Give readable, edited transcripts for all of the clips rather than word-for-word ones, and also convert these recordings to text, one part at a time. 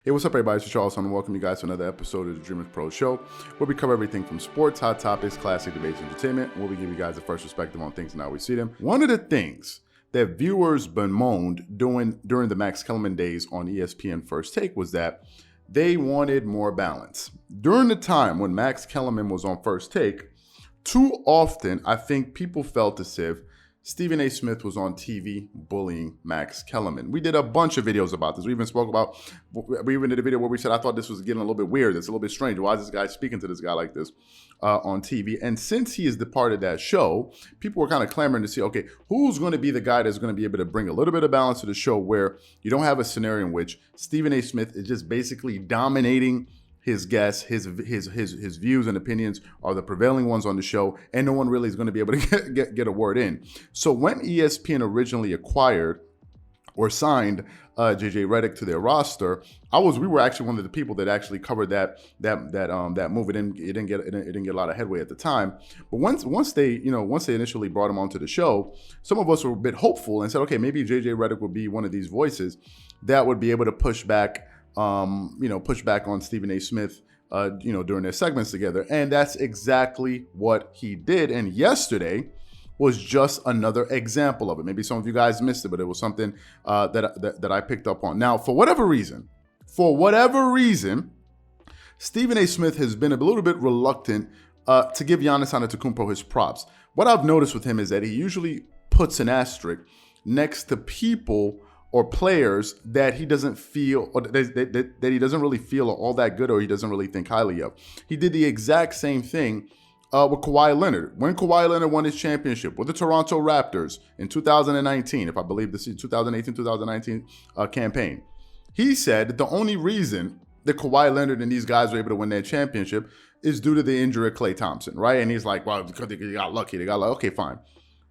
Hey, what's up, everybody? It's Charles, and welcome you guys to another episode of the Dreamerspro Show, where we cover everything from sports, hot topics, classic debates, entertainment, and where we give you guys a first perspective on things and how we see them. One of the things that viewers bemoaned during the Max Kellerman days on ESPN First Take was that they wanted more balance. During the time when Max Kellerman was on First Take, too often I think people felt as if Stephen A. Smith was on TV bullying Max Kellerman. We did a bunch of videos about this. We even did a video where we said, I thought this was getting a little bit weird. It's a little bit strange. Why is this guy speaking to this guy like this on TV? And since he is the part of that show, people were kind of clamoring to see, okay, who's going to be the guy that's going to be able to bring a little bit of balance to the show where you don't have a scenario in which Stephen A. Smith is just basically dominating his guests, his views and opinions are the prevailing ones on the show, and no one really is going to be able to get a word in. So when ESPN originally acquired or signed JJ Redick to their roster, we were actually one of the people that actually covered that move. It didn't get a lot of headway at the time. But once they initially brought him onto the show, some of us were a bit hopeful and said, okay, maybe JJ Redick would be one of these voices that would be able to push back on Stephen A. Smith, during their segments together. And that's exactly what he did. And yesterday was just another example of it. Maybe some of you guys missed it, but it was something that I picked up on. Now, for whatever reason, Stephen A. Smith has been a little bit reluctant to give Giannis Antetokounmpo his props. What I've noticed with him is that he usually puts an asterisk next to people or players that he doesn't feel, or that he doesn't really feel all that good, or he doesn't really think highly of. He did the exact same thing with Kawhi Leonard. When Kawhi Leonard won his championship with the Toronto Raptors in 2019, if I believe this is 2018-2019 campaign, he said that the only reason that Kawhi Leonard and these guys were able to win that championship is due to the injury of Klay Thompson, right? And he's like, well, because they got lucky. Okay, fine.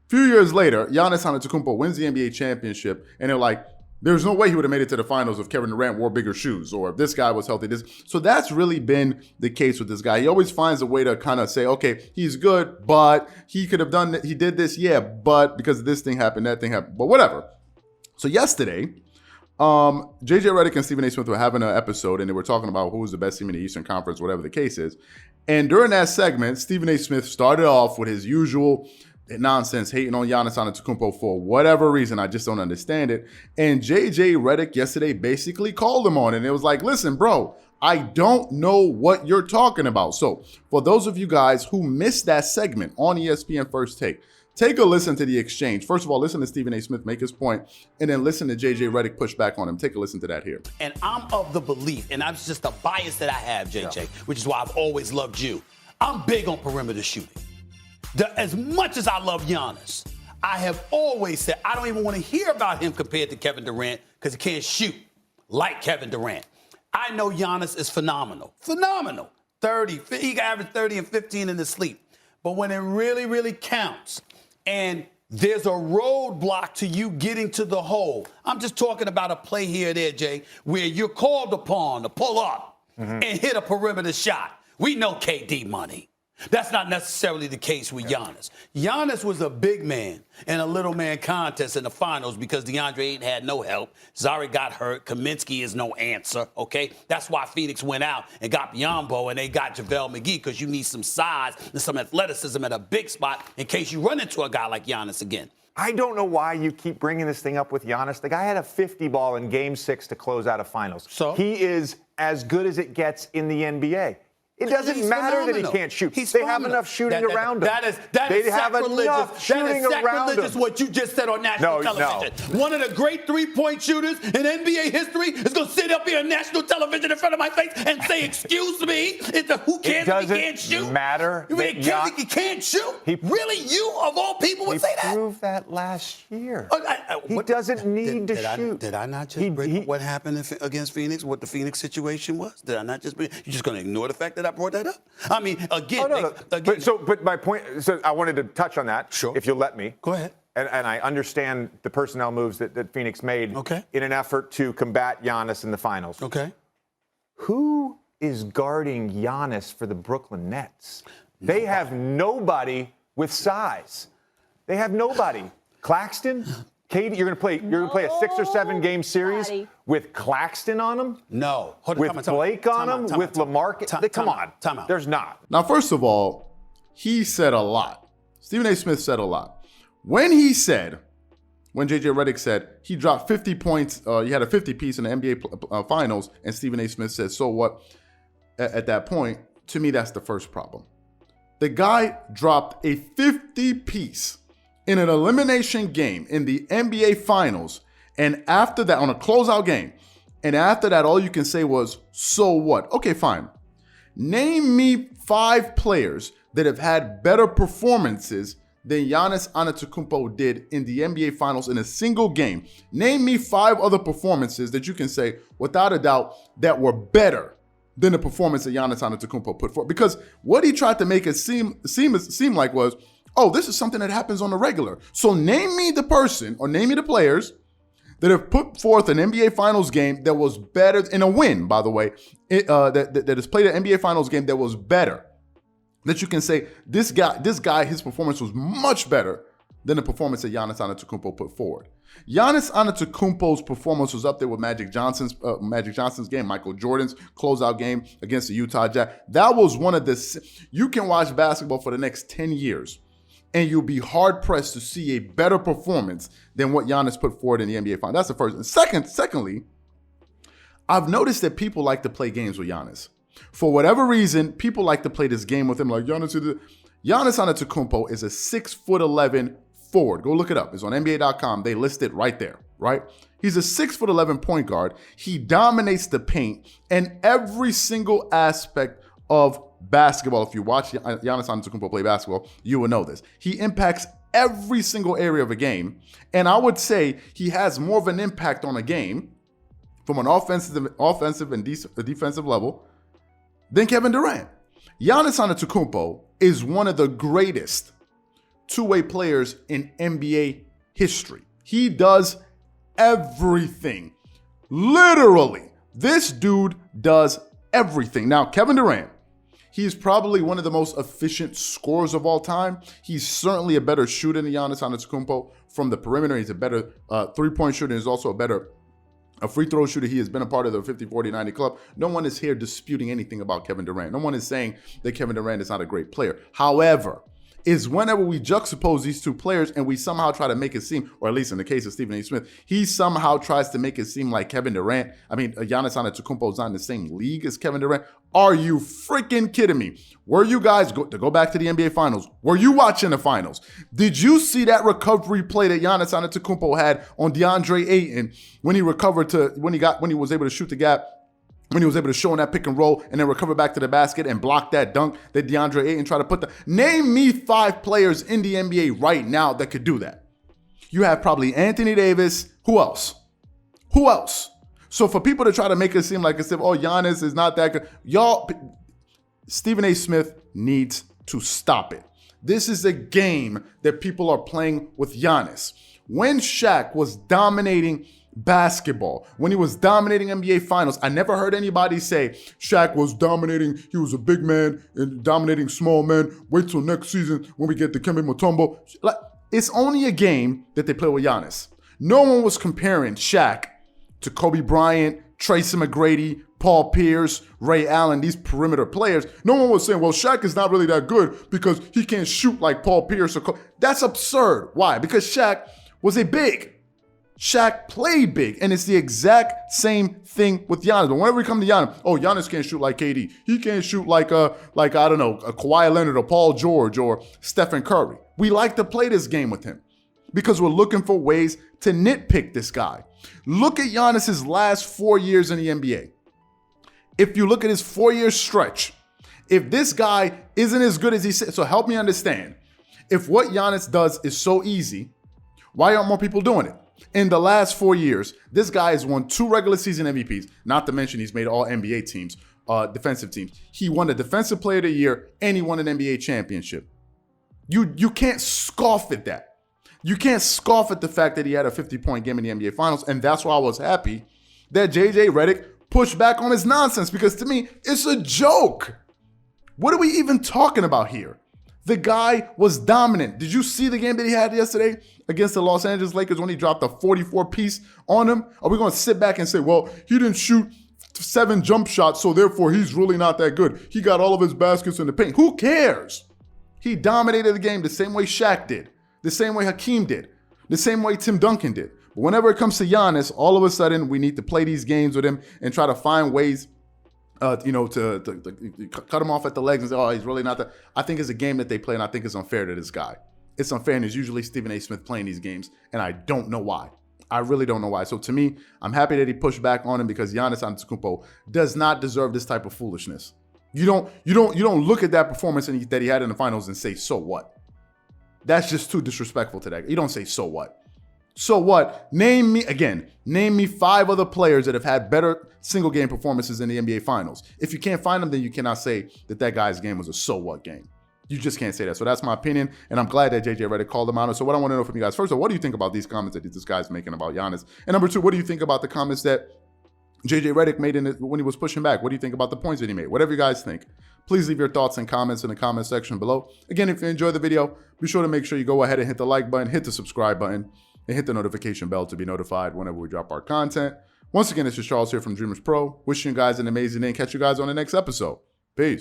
Few years later, Giannis Antetokounmpo wins the NBA championship, and they're like, there's no way he would have made it to the finals if Kevin Durant wore bigger shoes, or if this guy was healthy. So that's really been the case with this guy. He always finds a way to kind of say, okay, he's good, but he could have done that. He did this, yeah, but because this thing happened, that thing happened, but whatever. So yesterday, JJ Redick and Stephen A. Smith were having an episode, and they were talking about who was the best team in the Eastern Conference, whatever the case is. And during that segment, Stephen A. Smith started off with his usual nonsense, hating on Giannis Antetokounmpo for whatever reason. I just don't understand it. And JJ Redick yesterday basically called him on it. And it was like, listen, bro, I don't know what you're talking about. So for those of you guys who missed that segment on ESPN First take a listen to the exchange. First of all, listen to Stephen A. Smith make his point, and then listen to JJ Redick push back on him. Take a listen to that here. And I'm of the belief, and that's just a bias that I have, JJ, which is why I've always loved you. I'm big on perimeter shooting. As much as I love Giannis, I have always said I don't even want to hear about him compared to Kevin Durant because he can't shoot like Kevin Durant. I know Giannis is phenomenal. 30, he averaged 30 and 15 in his sleep. But when it really, really counts and there's a roadblock to you getting to the hole, I'm just talking about a play here or there, Jay, where you're called upon to pull up and hit a perimeter shot. We know KD money. That's not necessarily the case with Giannis. Giannis was a big man in a little man contest in the finals because DeAndre Ayton had no help. Zari got hurt. Kaminsky is no answer, okay? That's why Phoenix went out and got Biyombo and they got JaVale McGee because you need some size and some athleticism at a big spot in case you run into a guy like Giannis again. I don't know why you keep bringing this thing up with Giannis. The guy had a 50 ball in Game 6 to close out a finals. So he is as good as it gets in the NBA. It doesn't matter that he can't shoot. They have enough shooting around him. That is sacrilegious. That is sacrilegious what you just said on national television. No. One of the great three-point shooters in NBA history is going to sit up here on national television in front of my face and say, excuse me, who cares if he can't shoot? It doesn't matter. He can't shoot? Really? You, of all people, would say that? He proved that last year. He doesn't need to shoot. Did I not just bring up what happened against Phoenix, what the Phoenix situation was? Did I not just bring? You're just going to ignore the fact that I brought that up? I mean, again. But my point, so I wanted to touch on that, if you'll let me. Go ahead. And I understand the personnel moves that Phoenix made in an effort to combat Giannis in the finals. Okay. Who is guarding Giannis for the Brooklyn Nets? They have nobody with size. They have nobody. Claxton? KD, you're gonna play a 6 or 7 game series with Claxton on him? No. With Blake on him? With LaMarcus? Come on. Time out. There's not. Now, first of all, he said a lot. Stephen A. Smith said a lot. When JJ Redick said he dropped 50 points, he had a 50 piece in the NBA Finals, and Stephen A. Smith said, so what? At that point, to me, that's the first problem. The guy dropped a 50 piece in an elimination game in the NBA Finals, and after that, on a closeout game, and after that, all you can say was, so what? Okay, fine. Name me 5 players that have had better performances than Giannis Antetokounmpo did in the NBA Finals in a single game. Name me 5 other performances that you can say, without a doubt, that were better than the performance that Giannis Antetokounmpo put forth. Because what he tried to make it seem like was, oh, this is something that happens on the regular. So name me the person, or name me the players that have put forth an NBA Finals game that was better, in a win, by the way, that has played an NBA Finals game that was better. That you can say, this guy, his performance was much better than the performance that Giannis Antetokounmpo put forward. Giannis Antetokounmpo's performance was up there with Magic Johnson's game, Michael Jordan's closeout game against the Utah Jazz. That was one of the, you can watch basketball for the next 10 years and you'll be hard pressed to see a better performance than what Giannis put forward in the NBA Finals. That's the first. And secondly, I've noticed that people like to play games with Giannis. For whatever reason, people like to play this game with him. Like Giannis Antetokounmpo is a 6'11" forward. Go look it up. It's on NBA.com. They list it right there, right? He's a 6'11" point guard. He dominates the paint and every single aspect of basketball. If you watch Giannis Antetokounmpo play basketball, you will know this. He impacts every single area of a game. And I would say he has more of an impact on a game from an offensive and defensive level than Kevin Durant. Giannis Antetokounmpo is one of the greatest two-way players in NBA history. He does everything. Literally. This dude does everything. Now, Kevin Durant, he's probably one of the most efficient scorers of all time. He's certainly a better shooter than Giannis Antetokounmpo from the perimeter. He's a better three-point shooter. He's also a free throw shooter. He has been a part of the 50-40-90 club. No one is here disputing anything about Kevin Durant. No one is saying that Kevin Durant is not a great player. However, is whenever we juxtapose these two players and we somehow try to make it seem, or at least in the case of Stephen A. Smith, he somehow tries to make it seem like Kevin Durant, Giannis Antetokounmpo is not in the same league as Kevin Durant. Are you freaking kidding me? Were you guys, to go back to the NBA Finals, were you watching the Finals? Did you see that recovery play that Giannis Antetokounmpo had on DeAndre Ayton when he was able to shoot the gap, when he was able to show in that pick and roll and then recover back to the basket and block that dunk that DeAndre Ayton tried to put Name me 5 players in the NBA right now that could do that. You have probably Anthony Davis. Who else? So for people to try to make it seem like as if, oh, Giannis is not that good, Stephen A. Smith needs to stop it. This is a game that people are playing with Giannis. When Shaq was dominating basketball, when he was dominating NBA Finals, I never heard anybody say Shaq was dominating, he was a big man and dominating small men. Wait till next season when we get to Dikembe Mutombo. It's only a game that they play with Giannis. No one was comparing Shaq to Kobe Bryant, Tracy McGrady, Paul Pierce, Ray Allen, these perimeter players. No one was saying, well, Shaq is not really that good because he can't shoot like Paul Pierce or Kobe. That's absurd. Why? Because Shaq was a big. Shaq played big, and it's the exact same thing with Giannis. But whenever we come to Giannis, oh, Giannis can't shoot like KD. He can't shoot like I don't know, a Kawhi Leonard or Paul George or Stephen Curry. We like to play this game with him because we're looking for ways to nitpick this guy. Look at Giannis's last 4 years in the NBA. If you look at his 4-year stretch, if this guy isn't as good as he said, so help me understand. If what Giannis does is so easy, why aren't more people doing it? In the last 4 years, this guy has won 2 regular season MVPs, not to mention he's made all NBA teams, defensive teams. He won the Defensive Player of the Year, and he won an NBA championship. You can't scoff at that. You can't scoff at the fact that he had a 50-point game in the NBA Finals, and that's why I was happy that JJ Redick pushed back on his nonsense, because to me, it's a joke. What are we even talking about here? The guy was dominant. Did you see the game that he had yesterday against the Los Angeles Lakers when he dropped a 44-piece on them? Are we going to sit back and say, well, he didn't shoot 7 jump shots, so therefore he's really not that good. He got all of his baskets in the paint. Who cares? He dominated the game the same way Shaq did, the same way Hakeem did, the same way Tim Duncan did. But whenever it comes to Giannis, all of a sudden we need to play these games with him and try to find ways to cut him off at the legs and say, oh, he's really not that. I think it's a game that they play, and I think it's unfair to this guy. It's unfair, and it's usually Stephen A. Smith playing these games, and I don't know why. I really don't know why. So to me, I'm happy that he pushed back on him because Giannis Antetokounmpo does not deserve this type of foolishness. You don't look at that performance that he had in the finals and say, so what? That's just too disrespectful to that. You don't say, so what? So what? Name me 5 other players that have had better single game performances in the NBA finals. If you can't find them, then you cannot say that guy's game was a so what game. You just can't say that. So that's my opinion, and I'm glad that JJ Redick called him out. So what I want to know from you guys, first of all, what do you think about these comments that this guy's making about Giannis? And number 2, what do you think about the comments that JJ Redick made when he was pushing back? What do you think about the points that he made? Whatever you guys think, please leave your thoughts and comments in the comment section below. Again, if you enjoyed the video, be sure to make sure you go ahead and hit the like button, hit the subscribe button, and hit the notification bell to be notified whenever we drop our content. Once again, this is Charles here from Dreamers Pro. Wishing you guys an amazing day and catch you guys on the next episode. Peace.